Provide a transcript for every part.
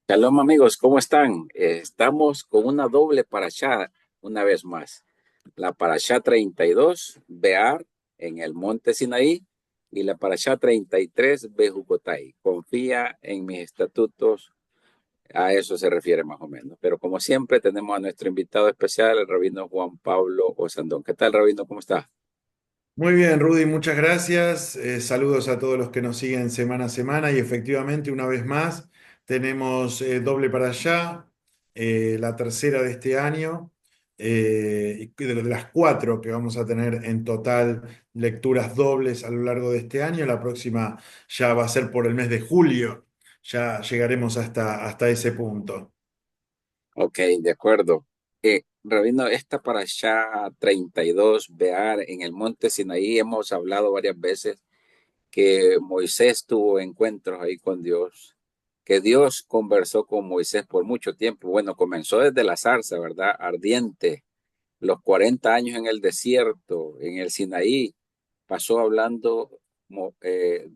Shalom amigos, ¿cómo están? Estamos con una doble parashá una vez más. La parashá 32, Bear, en el monte Sinaí, y la parashá 33, Bejucotai. Confía en mis estatutos, a eso se refiere más o menos. Pero como siempre tenemos a nuestro invitado especial, el rabino Juan Pablo Osandón. ¿Qué tal, rabino? ¿Cómo está? Muy bien, Rudy, muchas gracias. Saludos a todos los que nos siguen semana a semana y efectivamente, una vez más, tenemos doble para allá, la tercera de este año, y de las cuatro que vamos a tener en total lecturas dobles a lo largo de este año. La próxima ya va a ser por el mes de julio, ya llegaremos hasta ese punto. Ok, de acuerdo. Rabino, esta parashá 32, Bear, en el monte Sinaí, hemos hablado varias veces que Moisés tuvo encuentros ahí con Dios, que Dios conversó con Moisés por mucho tiempo. Bueno, comenzó desde la zarza, ¿verdad? Ardiente, los 40 años en el desierto, en el Sinaí, pasó hablando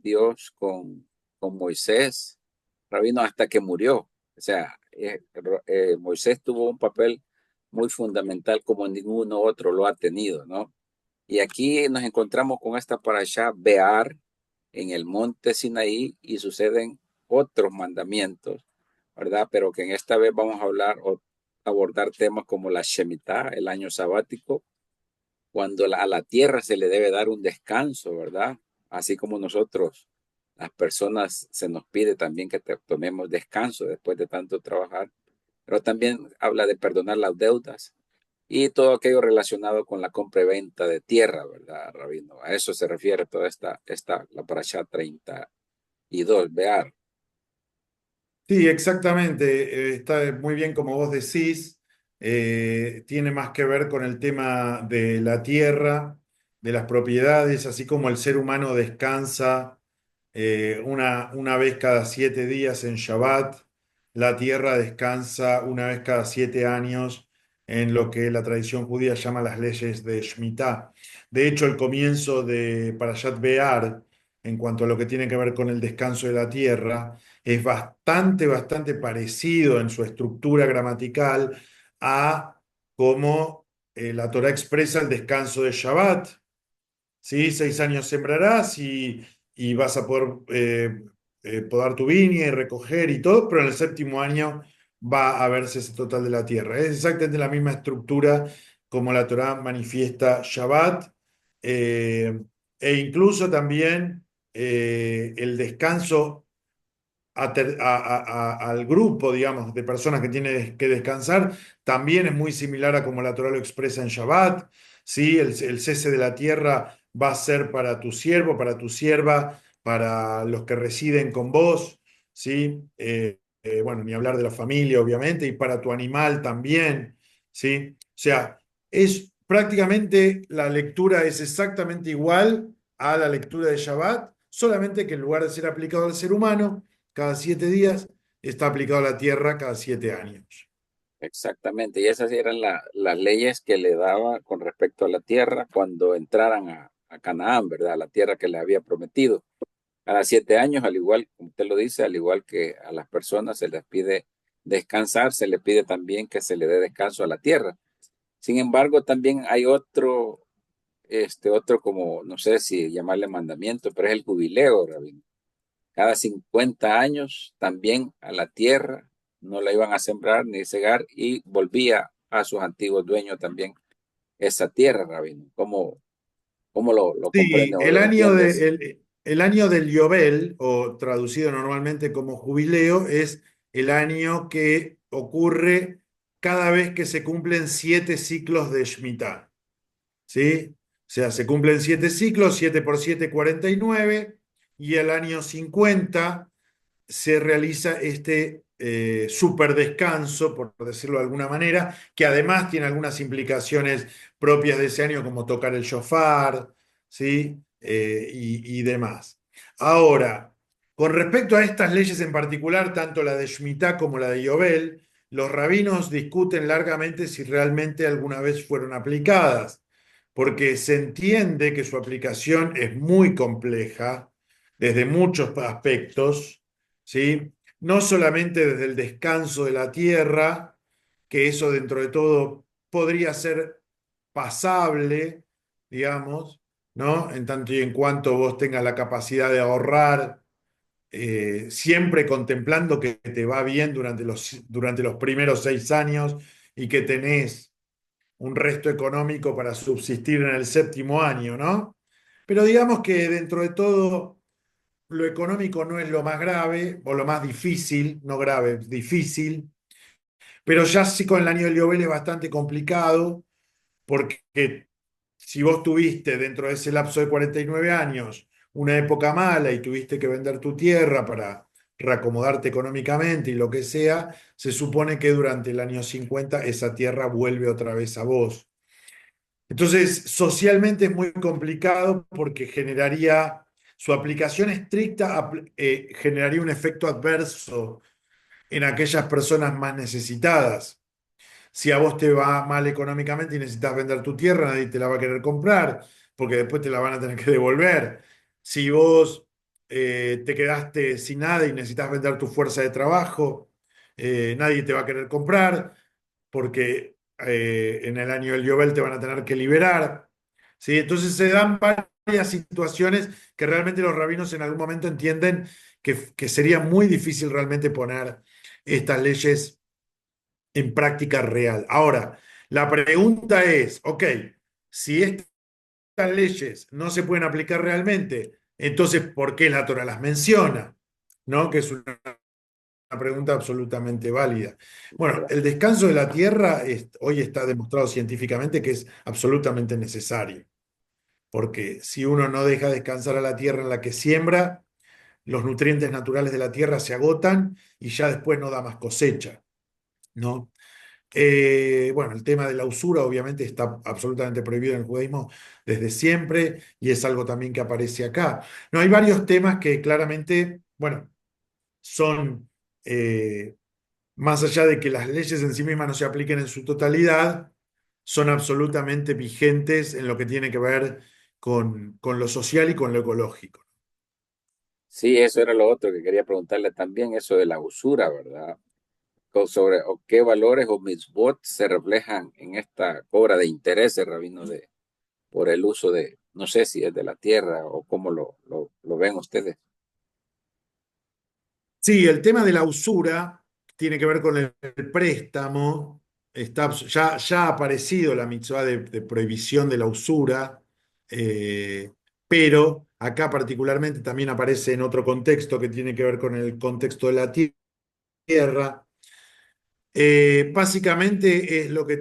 Dios con Moisés, Rabino, hasta que murió. O sea, Moisés tuvo un papel muy fundamental como ninguno otro lo ha tenido, ¿no? Y aquí nos encontramos con esta parashá Bear en el monte Sinaí y suceden otros mandamientos, ¿verdad? Pero que en esta vez vamos a hablar o abordar temas como la Shemitah, el año sabático, cuando a la tierra se le debe dar un descanso, ¿verdad? Así como nosotros, las personas, se nos pide también que tomemos descanso después de tanto trabajar, pero también habla de perdonar las deudas y todo aquello relacionado con la compra y venta de tierra, ¿verdad, Rabino? A eso se refiere toda la parashá 32, Bear. Sí, exactamente. Está muy bien como vos decís. Tiene más que ver con el tema de la tierra, de las propiedades, así como el ser humano descansa una vez cada 7 días en Shabbat. La tierra descansa una vez cada 7 años en lo que la tradición judía llama las leyes de Shemitah. De hecho, el comienzo de Parashat Be'ar, en cuanto a lo que tiene que ver con el descanso de la tierra, es bastante parecido en su estructura gramatical a cómo la Torá expresa el descanso de Shabbat. ¿Sí? 6 años sembrarás y vas a poder podar tu viña y recoger y todo, pero en el séptimo año va a verse ese total de la tierra. Es exactamente la misma estructura como la Torá manifiesta Shabbat, eh, e incluso también el descanso al grupo, digamos, de personas que tiene que descansar, también es muy similar a como la Torá lo expresa en Shabbat, ¿sí? El cese de la tierra va a ser para tu siervo, para tu sierva, para los que residen con vos, ¿sí? Bueno, ni hablar de la familia, obviamente, y para tu animal también, ¿sí? O sea, es prácticamente la lectura es exactamente igual a la lectura de Shabbat, solamente que en lugar de ser aplicado al ser humano, cada 7 días, está aplicado a la tierra cada 7 años. Exactamente, y esas eran las leyes que le daba con respecto a la tierra cuando entraran a Canaán, ¿verdad? La tierra que le había prometido. Cada 7 años, al igual, como usted lo dice, al igual que a las personas se les pide descansar, se les pide también que se le dé descanso a la tierra. Sin embargo, también hay otro como, no sé si llamarle mandamiento, pero es el jubileo, Rabino. Cada 50 años también a la tierra no la iban a sembrar ni cegar y volvía a sus antiguos dueños también esa tierra, Rabino. ¿Cómo lo Sí, comprendes o lo entiendes? el año del Yobel, o traducido normalmente como jubileo, es el año que ocurre cada vez que se cumplen 7 ciclos de Shemitah. ¿Sí? O sea, se cumplen 7 ciclos, 7 por 7, 49, y el año 50 se realiza este super descanso, por decirlo de alguna manera, que además tiene algunas implicaciones propias de ese año, como tocar el shofar, ¿sí? Y demás. Ahora, con respecto a estas leyes en particular, tanto la de Shemitah como la de Yobel, los rabinos discuten largamente si realmente alguna vez fueron aplicadas, porque se entiende que su aplicación es muy compleja desde muchos aspectos, ¿sí? no solamente desde el descanso de la tierra, que eso dentro de todo podría ser pasable, digamos, ¿no? En tanto y en cuanto vos tengas la capacidad de ahorrar, siempre contemplando que te va bien durante los primeros 6 años y que tenés un resto económico para subsistir en el séptimo año, ¿no? Pero digamos que dentro de todo, lo económico no es lo más grave o lo más difícil, no grave, difícil, pero ya sí con el año del Yobel es bastante complicado porque si vos tuviste dentro de ese lapso de 49 años una época mala y tuviste que vender tu tierra para reacomodarte económicamente y lo que sea, se supone que durante el año 50 esa tierra vuelve otra vez a vos. Entonces, socialmente es muy complicado porque generaría, su aplicación estricta generaría un efecto adverso en aquellas personas más necesitadas. Si a vos te va mal económicamente y necesitas vender tu tierra, nadie te la va a querer comprar, porque después te la van a tener que devolver. Si vos te quedaste sin nada y necesitas vender tu fuerza de trabajo, nadie te va a querer comprar, porque en el año del Yobel te van a tener que liberar. ¿Sí? Entonces se dan varias situaciones que realmente los rabinos en algún momento entienden que sería muy difícil realmente poner estas leyes en práctica real. Ahora, la pregunta es, ok, si estas leyes no se pueden aplicar realmente, entonces, ¿por qué la Torah las menciona? ¿No? Que es una pregunta absolutamente válida. Bueno, el descanso de la tierra hoy está demostrado científicamente que es absolutamente necesario, porque si uno no deja descansar a la tierra en la que siembra, los nutrientes naturales de la tierra se agotan y ya después no da más cosecha, ¿no? Bueno, el tema de la usura obviamente está absolutamente prohibido en el judaísmo desde siempre y es algo también que aparece acá. No, hay varios temas que claramente, bueno, son, más allá de que las leyes en sí mismas no se apliquen en su totalidad, son absolutamente vigentes en lo que tiene que ver con lo social y con lo ecológico. Sí, eso era lo otro que quería preguntarle también, eso de la usura, ¿verdad? Sobre o qué valores o mitzvot se reflejan en esta cobra de intereses, rabino, por el uso de, no sé si es de la tierra o cómo lo ven ustedes. Sí, el tema de la usura tiene que ver con el préstamo. Ya ha aparecido la mitzvah de prohibición de la usura, eh, pero acá particularmente también aparece en otro contexto que tiene que ver con el contexto de la tierra. Básicamente es lo que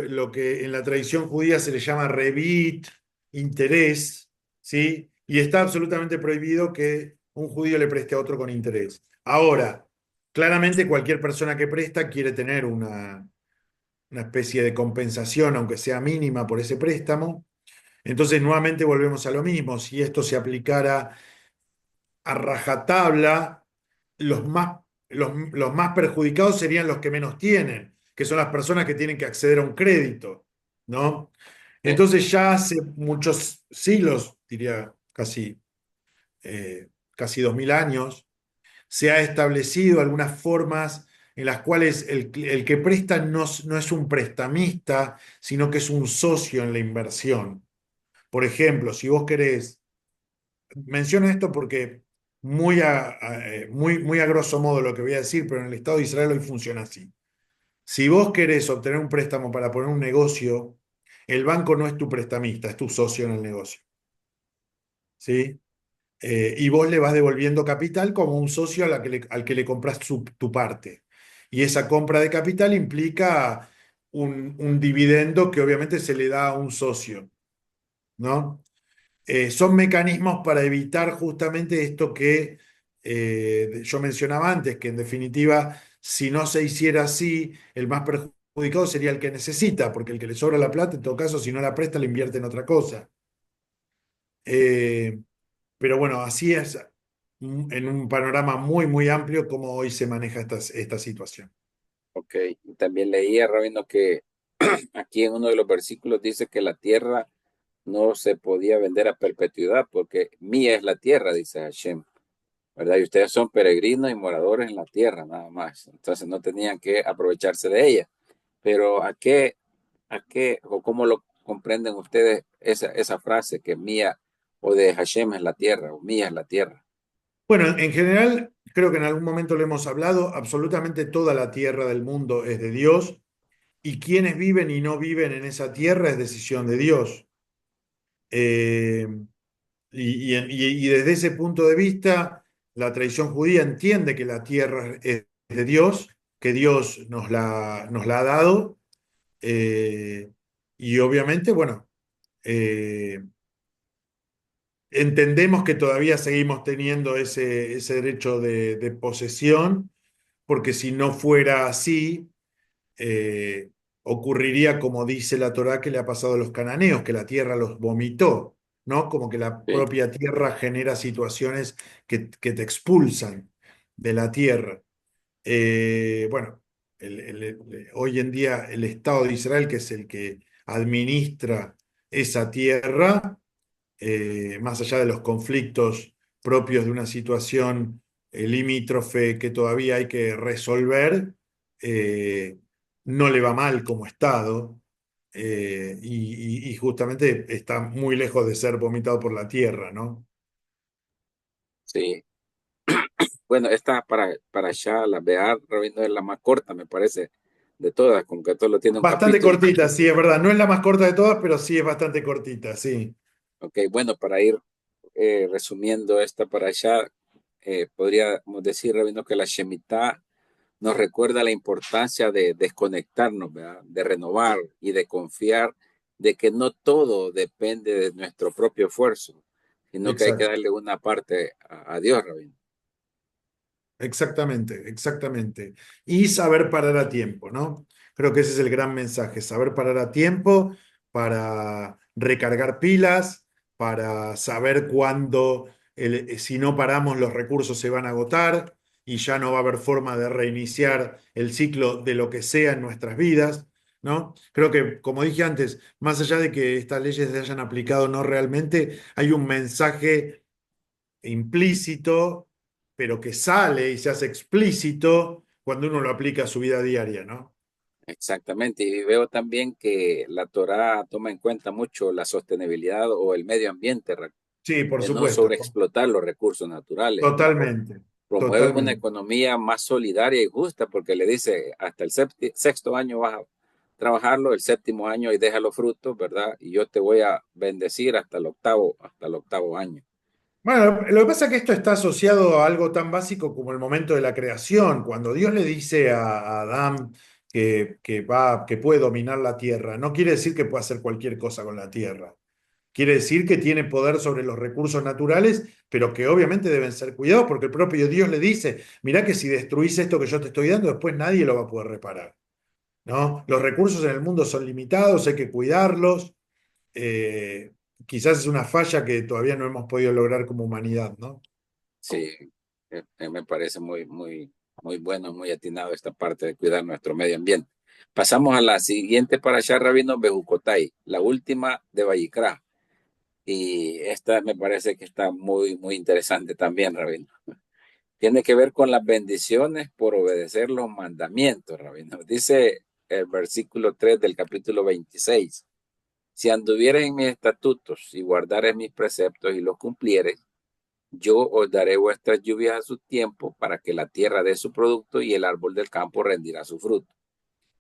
lo que en la tradición judía se le llama revit, interés, ¿sí? Y está absolutamente prohibido que un judío le preste a otro con interés. Ahora, claramente cualquier persona que presta quiere tener una especie de compensación, aunque sea mínima, por ese préstamo. Entonces, nuevamente volvemos a lo mismo. Si esto se aplicara a rajatabla, los más perjudicados serían los que menos tienen, que son las personas que tienen que acceder a un crédito, ¿no? Sí, Entonces ya hace muchos siglos, diría casi 2000 años, se ha establecido algunas formas en las cuales el que presta no es un prestamista, sino que es un socio en la inversión. Por ejemplo, si vos querés, menciono esto porque muy a grosso modo lo que voy a decir, pero en el Estado de Israel hoy funciona así. Si vos querés obtener un préstamo para poner un negocio, el banco no es tu prestamista, es tu socio en el negocio, ¿sí? Y vos le vas devolviendo capital como un socio al que le compras tu parte. Y esa compra de capital implica un dividendo que obviamente se le da a un socio, ¿no? Son mecanismos para evitar justamente esto que yo mencionaba antes, que en definitiva, si no se hiciera así, el más perjudicado sería el que necesita, porque el que le sobra la plata, en todo caso, si no la presta, la invierte en otra cosa. Eh, pero bueno, así es en un panorama muy amplio como hoy se maneja esta situación. ok. Y también leía, rabino, que aquí en uno de los versículos dice que la tierra no se podía vender a perpetuidad porque mía es la tierra, dice Hashem. ¿verdad? Y ustedes son peregrinos y moradores en la tierra, nada más. Entonces no tenían que aprovecharse de ella. Pero o cómo lo comprenden ustedes esa frase que mía o de Hashem es la tierra, o mía es la tierra? Bueno, en general, creo que en algún momento lo hemos hablado, absolutamente toda la tierra del mundo es de Dios y quienes viven y no viven en esa tierra es decisión de Dios. Eh, y desde ese punto de vista, la tradición judía entiende que la tierra es de Dios, que Dios nos la ha dado, eh, y obviamente, bueno, eh, entendemos que todavía seguimos teniendo ese derecho de posesión, porque si no fuera así, eh, ocurriría como dice la Torá que le ha pasado a los cananeos, que la tierra los vomitó, ¿no? Como que la Sí, propia tierra genera situaciones que te expulsan de la tierra. Bueno, hoy en día el Estado de Israel, que es el que administra esa tierra, más allá de los conflictos propios de una situación limítrofe que todavía hay que resolver, eh, no le va mal como Estado, y justamente está muy lejos de ser vomitado por la tierra, ¿no? sí. Bueno, esta para allá, la Beat, Rabino, es la más corta, me parece, de todas, con que todo lo tiene un Bastante capítulo. cortita, sí, es verdad. No es la más corta de todas, pero sí es bastante cortita, sí. Ok, bueno, para ir resumiendo esta para allá, podríamos decir, Rabino, que la Shemitah nos recuerda la importancia de desconectarnos, ¿verdad? De renovar y de confiar de que no todo depende de nuestro propio esfuerzo, sino que hay que Exacto. darle una parte a Dios, Rabino. Exactamente, exactamente. Y saber parar a tiempo, ¿no? Creo que ese es el gran mensaje, saber parar a tiempo para recargar pilas, para saber cuándo, si no paramos, los recursos se van a agotar y ya no va a haber forma de reiniciar el ciclo de lo que sea en nuestras vidas, ¿no? Creo que, como dije antes, más allá de que estas leyes se hayan aplicado no realmente, hay un mensaje implícito, pero que sale y se hace explícito cuando uno lo aplica a su vida diaria, ¿no? Exactamente, y veo también que la Torá toma en cuenta mucho la sostenibilidad o el medio ambiente, Sí, por de no supuesto, sobreexplotar los recursos naturales, ¿verdad? totalmente, Promueve una totalmente. economía más solidaria y justa porque le dice hasta el sexto año vas a trabajarlo, el séptimo año y deja los frutos, ¿verdad? Y yo te voy a bendecir hasta el octavo año. Bueno, lo que pasa es que esto está asociado a algo tan básico como el momento de la creación. Cuando Dios le dice a Adán que puede dominar la tierra, no quiere decir que pueda hacer cualquier cosa con la tierra. Quiere decir que tiene poder sobre los recursos naturales, pero que obviamente deben ser cuidados porque el propio Dios le dice, mirá que si destruís esto que yo te estoy dando, después nadie lo va a poder reparar, ¿no? Los recursos en el mundo son limitados, hay que cuidarlos. eh, Quizás es una falla que todavía no hemos podido lograr como humanidad, ¿no? Sí, me parece muy bueno, muy atinado esta parte de cuidar nuestro medio ambiente. Pasamos a la siguiente para allá, Rabino Bejucotay, la última de Vallicrá. Y esta me parece que está muy interesante también, Rabino. Tiene que ver con las bendiciones por obedecer los mandamientos, Rabino. Dice el versículo 3 del capítulo 26: si anduvieres en mis estatutos y guardares mis preceptos y los cumplieres, yo os daré vuestras lluvias a su tiempo para que la tierra dé su producto y el árbol del campo rendirá su fruto.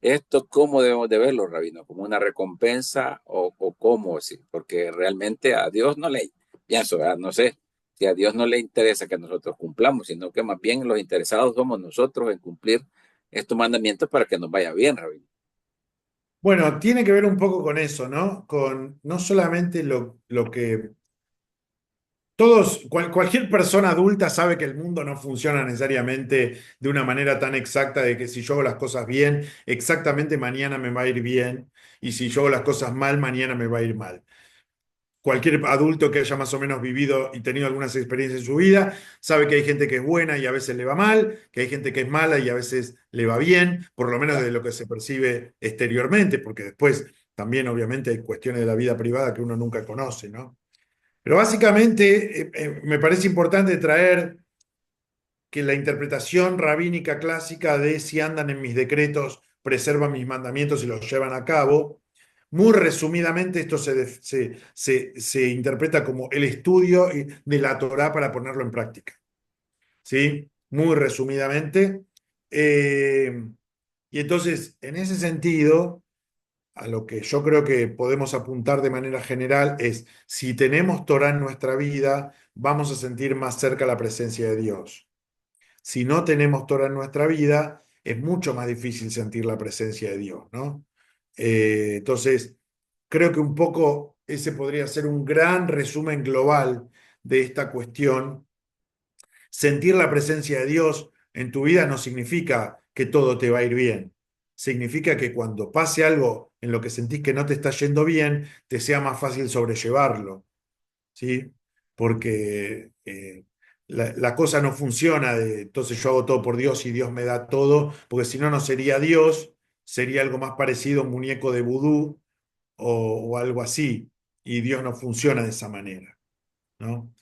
¿Esto cómo debemos de verlo, Rabino? ¿Como una recompensa o cómo? Sí, porque realmente a Dios no le, pienso, ¿verdad? No sé si a Dios no le interesa que nosotros cumplamos, sino que más bien los interesados somos nosotros en cumplir estos mandamientos para que nos vaya bien, Rabino. Bueno, tiene que ver un poco con eso, ¿no? Con no solamente lo que cualquier persona adulta sabe que el mundo no funciona necesariamente de una manera tan exacta de que si yo hago las cosas bien, exactamente mañana me va a ir bien, y si yo hago las cosas mal, mañana me va a ir mal. Cualquier adulto que haya más o menos vivido y tenido algunas experiencias en su vida sabe que hay gente que es buena y a veces le va mal, que hay gente que es mala y a veces le va bien, por lo menos de lo que se percibe exteriormente, porque después también obviamente hay cuestiones de la vida privada que uno nunca conoce, ¿no? Pero básicamente me parece importante traer que la interpretación rabínica clásica de si andan en mis decretos, preservan mis mandamientos y los llevan a cabo. Muy resumidamente, esto se interpreta como el estudio de la Torá para ponerlo en práctica. ¿Sí? Muy resumidamente. Eh, y entonces, en ese sentido, a lo que yo creo que podemos apuntar de manera general es, si tenemos Torah en nuestra vida, vamos a sentir más cerca la presencia de Dios. Si no tenemos Torah en nuestra vida, es mucho más difícil sentir la presencia de Dios, ¿no? Entonces, creo que un poco ese podría ser un gran resumen global de esta cuestión. Sentir la presencia de Dios en tu vida no significa que todo te va a ir bien. Significa que cuando pase algo en lo que sentís que no te está yendo bien, te sea más fácil sobrellevarlo, ¿sí? Porque la cosa no funciona de entonces yo hago todo por Dios y Dios me da todo, porque si no, no sería Dios, sería algo más parecido a un muñeco de vudú o algo así, y Dios no funciona de esa manera, ¿no?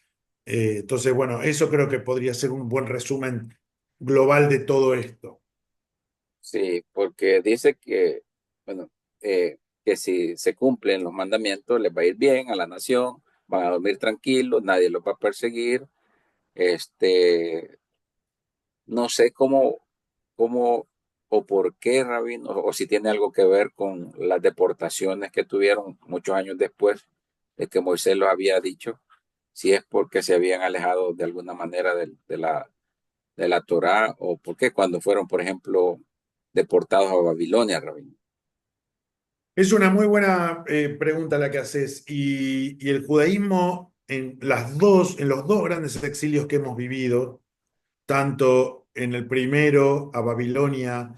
Entonces, bueno, eso creo que podría ser un buen resumen global de todo esto. Sí, porque dice que, bueno, que si se cumplen los mandamientos les va a ir bien a la nación, van a dormir tranquilos, nadie los va a perseguir. Este, no sé cómo o por qué, Rabino, o si tiene algo que ver con las deportaciones que tuvieron muchos años después de que Moisés lo había dicho, si es porque se habían alejado de alguna manera de la Torá, o por qué cuando fueron, por ejemplo, deportados a Babilonia, Rabino. Es una muy buena pregunta la que haces. Y el judaísmo en los dos grandes exilios que hemos vivido, tanto en el primero a Babilonia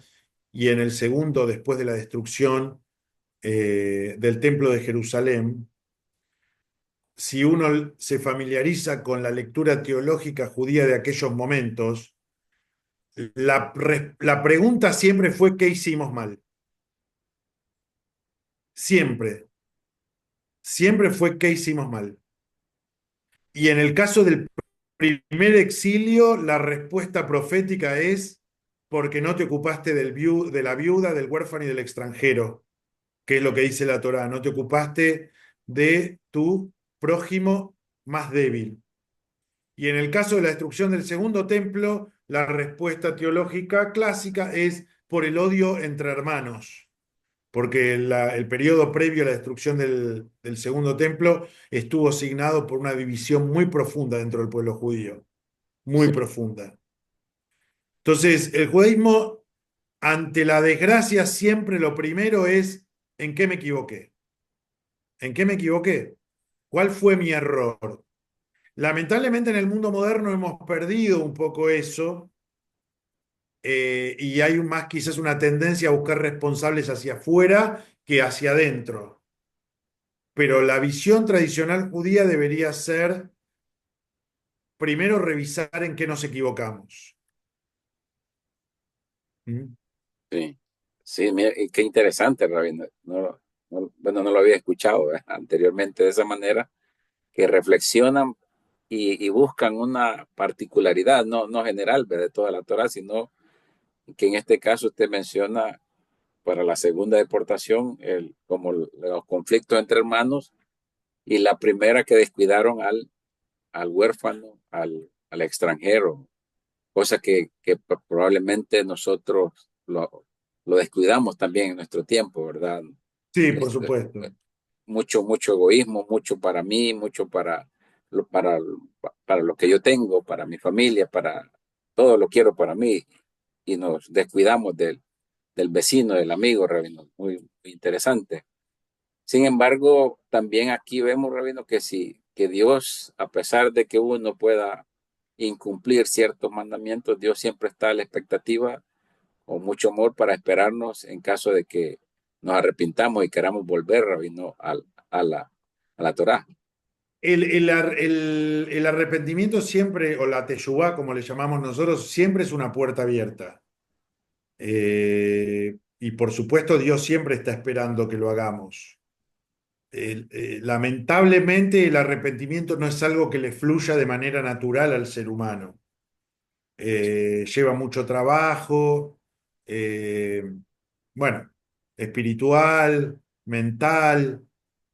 y en el segundo después de la destrucción del Templo de Jerusalén, si uno se familiariza con la lectura teológica judía de aquellos momentos, la pregunta siempre fue: ¿qué hicimos mal? Siempre, siempre fue: ¿qué hicimos mal? Y en el caso del primer exilio, la respuesta profética es: porque no te ocupaste de la viuda, del huérfano y del extranjero, que es lo que dice la Torá. No te ocupaste de tu prójimo más débil. Y en el caso de la destrucción del segundo templo, la respuesta teológica clásica es por el odio entre hermanos, porque el periodo previo a la destrucción del segundo templo estuvo signado por una división muy profunda dentro del pueblo judío, muy Sí, profunda. Entonces, el judaísmo, ante la desgracia, siempre lo primero es: ¿en qué me equivoqué? ¿En qué me equivoqué? ¿Cuál fue mi error? Lamentablemente en el mundo moderno hemos perdido un poco eso, y hay más quizás una tendencia a buscar responsables hacia afuera que hacia adentro. Pero la visión tradicional judía debería ser primero revisar en qué nos equivocamos. ¿Mm? sí, sí, mira, y qué interesante, Rabino. Bueno, no lo había escuchado, anteriormente de esa manera, que reflexionan y buscan una particularidad, no general, ¿verdad? De toda la Torah, sino que en este caso usted menciona para la segunda deportación, como los conflictos entre hermanos, y la primera que descuidaron al huérfano, al extranjero, cosa que probablemente nosotros lo descuidamos también en nuestro tiempo, ¿verdad? Sí, por Este, supuesto. mucho egoísmo, mucho para mí, mucho lo, para, para lo que yo tengo, para mi familia, para todo lo quiero para mí, y nos descuidamos del vecino, del amigo, Rabino, muy interesante. Sin embargo, también aquí vemos, Rabino, que sí, que Dios, a pesar de que uno pueda incumplir ciertos mandamientos, Dios siempre está a la expectativa con mucho amor para esperarnos en caso de que nos arrepintamos y queramos volver, Rabino, a la Torá. El arrepentimiento siempre, o la teshuvá, como le llamamos nosotros, siempre es una puerta abierta. Y por supuesto, Dios siempre está esperando que lo hagamos. Lamentablemente, el arrepentimiento no es algo que le fluya de manera natural al ser humano. lleva mucho trabajo, eh, bueno, espiritual, mental,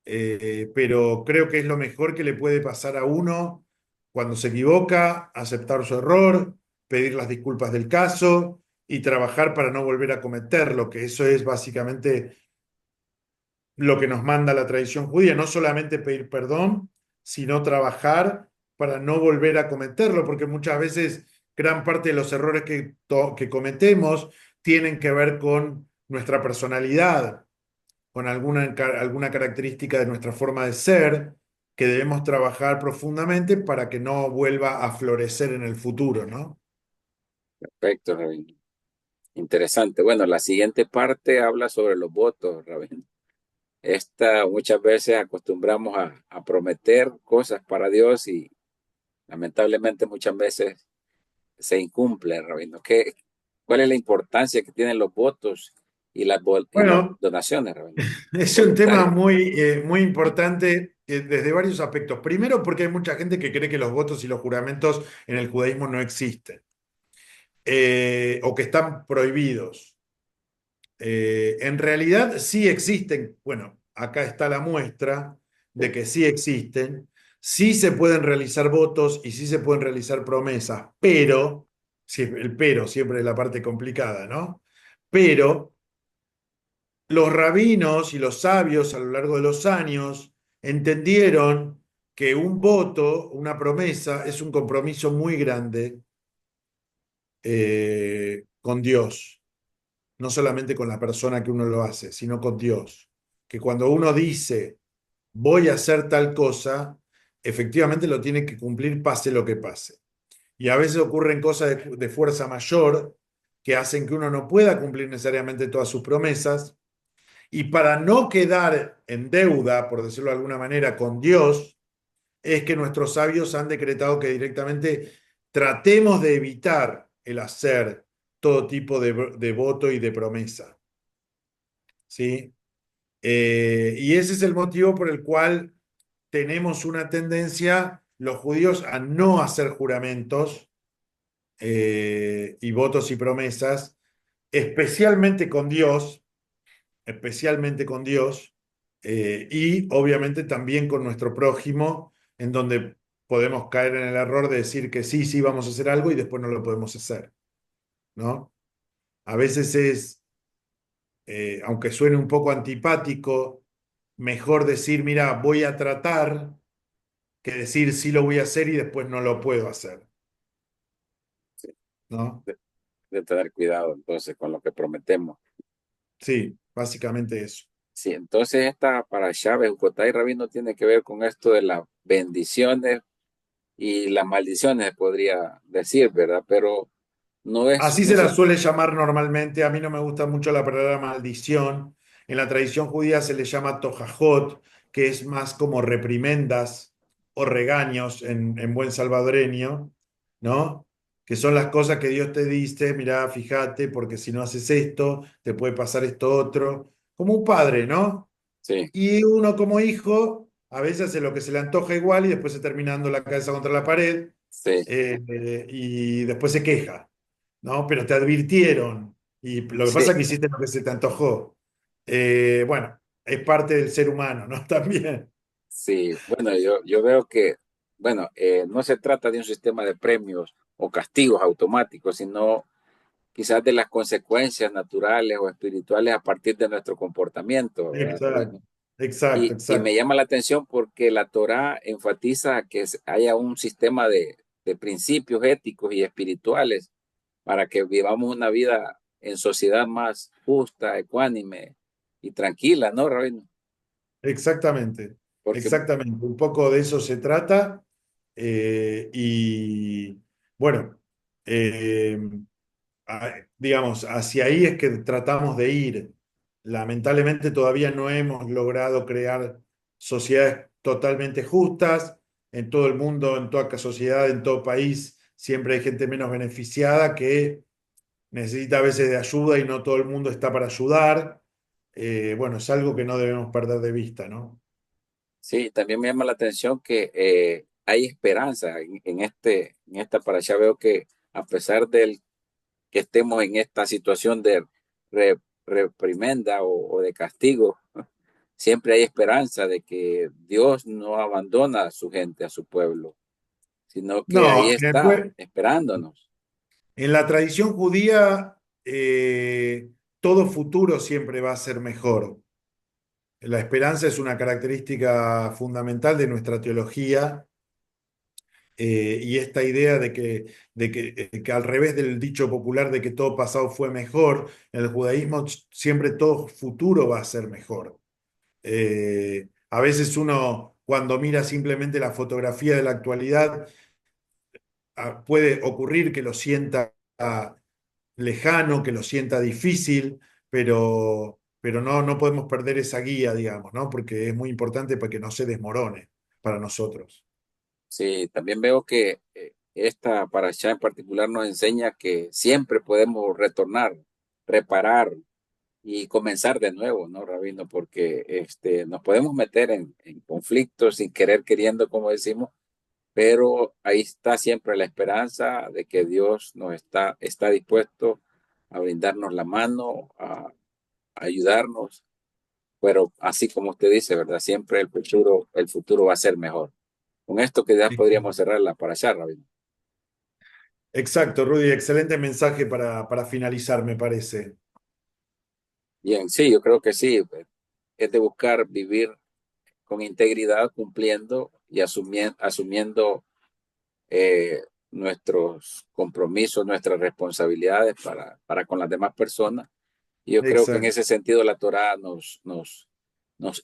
pero creo que es lo mejor que le puede pasar a uno cuando se equivoca, aceptar su error, pedir las disculpas del caso y trabajar para no volver a cometerlo, que eso es básicamente lo que nos manda la tradición judía, no solamente pedir perdón, sino trabajar para no volver a cometerlo, porque muchas veces gran parte de los errores que cometemos tienen que ver con nuestra personalidad, con alguna característica de nuestra forma de ser, que debemos trabajar profundamente para que no vuelva a florecer en el futuro, ¿no? Perfecto, Rabino. Interesante. Bueno, la siguiente parte habla sobre los votos, Rabino. Esta muchas veces acostumbramos a prometer cosas para Dios y lamentablemente muchas veces se incumple, Rabino. ¿Cuál es la importancia que tienen los votos y las Bueno, donaciones, Rabino? es un tema Voluntarias. muy importante desde varios aspectos. Primero, porque hay mucha gente que cree que los votos y los juramentos en el judaísmo no existen o que están prohibidos. En realidad sí existen. Bueno, acá está la muestra de Sí, que sí existen. Sí se pueden realizar votos y sí se pueden realizar promesas, pero, el pero siempre es la parte complicada, ¿no? Pero los rabinos y los sabios a lo largo de los años entendieron que un voto, una promesa, es un compromiso muy grande con Dios, no solamente con la persona que uno lo hace, sino con Dios. Que cuando uno dice, voy a hacer tal cosa, efectivamente lo tiene que cumplir pase lo que pase. Y a veces ocurren cosas de fuerza mayor que hacen que uno no pueda cumplir necesariamente todas sus promesas. Y para no quedar en deuda, por decirlo de alguna manera, con Dios, es que nuestros sabios han decretado que directamente tratemos de evitar el hacer todo tipo de voto y de promesa. ¿Sí? Y ese es el motivo por el cual tenemos una tendencia, los judíos, a no hacer juramentos y votos y promesas, especialmente con Dios, especialmente con Dios, y obviamente también con nuestro prójimo, en donde podemos caer en el error de decir que sí, sí vamos a hacer algo y después no lo podemos hacer, ¿no? A veces es, aunque suene un poco antipático, mejor decir, mira, voy a tratar, que decir sí lo voy a hacer y después no lo puedo hacer, sí. ¿no? De tener cuidado entonces con lo que prometemos. Sí, básicamente eso. Sí, entonces esta para Chávez, Ucotay Rabino tiene que ver con esto de las bendiciones y las maldiciones, podría decir, ¿verdad? Pero no es, Así no se la sé, suele llamar normalmente. A mí no me gusta mucho la palabra maldición. En la tradición judía se le llama tojajot, que es más como reprimendas o regaños en buen salvadoreño, ¿no? Que son las cosas que Dios te dice, mira, fíjate, porque si no haces esto, te puede pasar esto otro. Como un padre, ¿no? sí, Y uno como hijo, a veces hace lo que se le antoja igual y después se termina dando la cabeza contra la pared sí, y después se queja, ¿no? Pero te advirtieron y lo que pasa sí, es que hiciste lo que se te antojó. Bueno, es parte del ser humano, ¿no? También. sí. Bueno, yo veo que, bueno, no se trata de un sistema de premios o castigos automáticos, sino quizás de las consecuencias naturales o espirituales a partir de nuestro comportamiento, ¿verdad, Exacto, Rabino? exacto, Y me exacto. llama la atención porque la Torá enfatiza que haya un sistema de principios éticos y espirituales para que vivamos una vida en sociedad más justa, ecuánime y tranquila, ¿no, Rabino? Exactamente, Porque exactamente. Un poco de eso se trata. Y bueno, eh, digamos, hacia ahí es que tratamos de ir. Lamentablemente todavía no hemos logrado crear sociedades totalmente justas. En todo el mundo, en toda sociedad, en todo país, siempre hay gente menos beneficiada que necesita a veces de ayuda y no todo el mundo está para ayudar. Bueno, es algo que no debemos perder de vista, ¿no? sí, también me llama la atención que hay esperanza en esta parasha. Veo que a pesar del que estemos en esta situación de reprimenda o de castigo, siempre hay esperanza de que Dios no abandona a su gente, a su pueblo, sino que ahí No, está esperándonos. en la tradición judía, todo futuro siempre va a ser mejor. La esperanza es una característica fundamental de nuestra teología, y esta idea de que al revés del dicho popular de que todo pasado fue mejor, en el judaísmo siempre todo futuro va a ser mejor. A veces uno, cuando mira simplemente la fotografía de la actualidad, puede ocurrir que lo sienta lejano, que lo sienta difícil, pero no podemos perder esa guía, digamos, ¿no? Porque es muy importante para que no se desmorone para nosotros. Sí, también veo que esta parashá en particular nos enseña que siempre podemos retornar, reparar y comenzar de nuevo, ¿no, Rabino? Porque nos podemos meter en conflictos sin querer, queriendo, como decimos, pero ahí está siempre la esperanza de que Dios está dispuesto a brindarnos la mano, a ayudarnos, pero así como usted dice, ¿verdad? Siempre el futuro va a ser mejor. Con esto que ya podríamos cerrar la parashá, Rabino. Exacto, Rudy, excelente mensaje para finalizar, me parece. Bien, sí, yo creo que sí. Es de buscar vivir con integridad, cumpliendo y asumiendo eh, nuestros compromisos, nuestras responsabilidades para con las demás personas. Y yo creo que en Exacto, ese sentido la Torá nos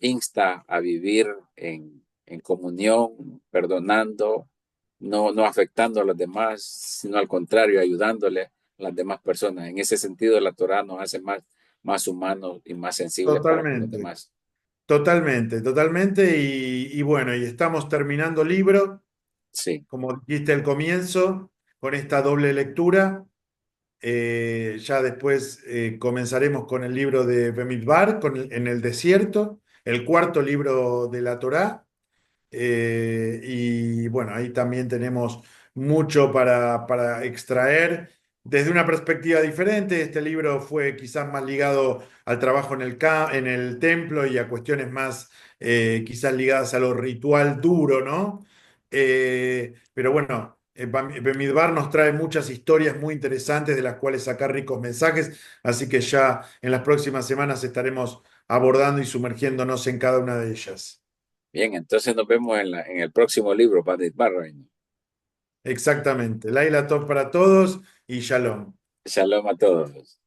insta a vivir en comunión, perdonando, no afectando a los demás, sino al contrario, ayudándole a las demás personas. En ese sentido la Torá nos hace más humanos y más sensibles para con los totalmente, demás. totalmente, totalmente. Y bueno, y estamos terminando el libro, Sí, como dijiste al comienzo, con esta doble lectura. Ya después comenzaremos con el libro de Bemidbar, en el desierto, el cuarto libro de la Torá. Y bueno, ahí también tenemos mucho para extraer desde una perspectiva diferente. Este libro fue quizás más ligado al trabajo en el templo y a cuestiones más quizás ligadas a lo ritual duro, ¿no? Pero bueno, Bemidbar nos trae muchas historias muy interesantes de las cuales sacar ricos mensajes, así que ya en las próximas semanas estaremos abordando y sumergiéndonos en cada una de ellas. bien, entonces nos vemos en el próximo libro, Pandit Barroin. Exactamente. Laila Top para todos y Shalom. Shalom a todos.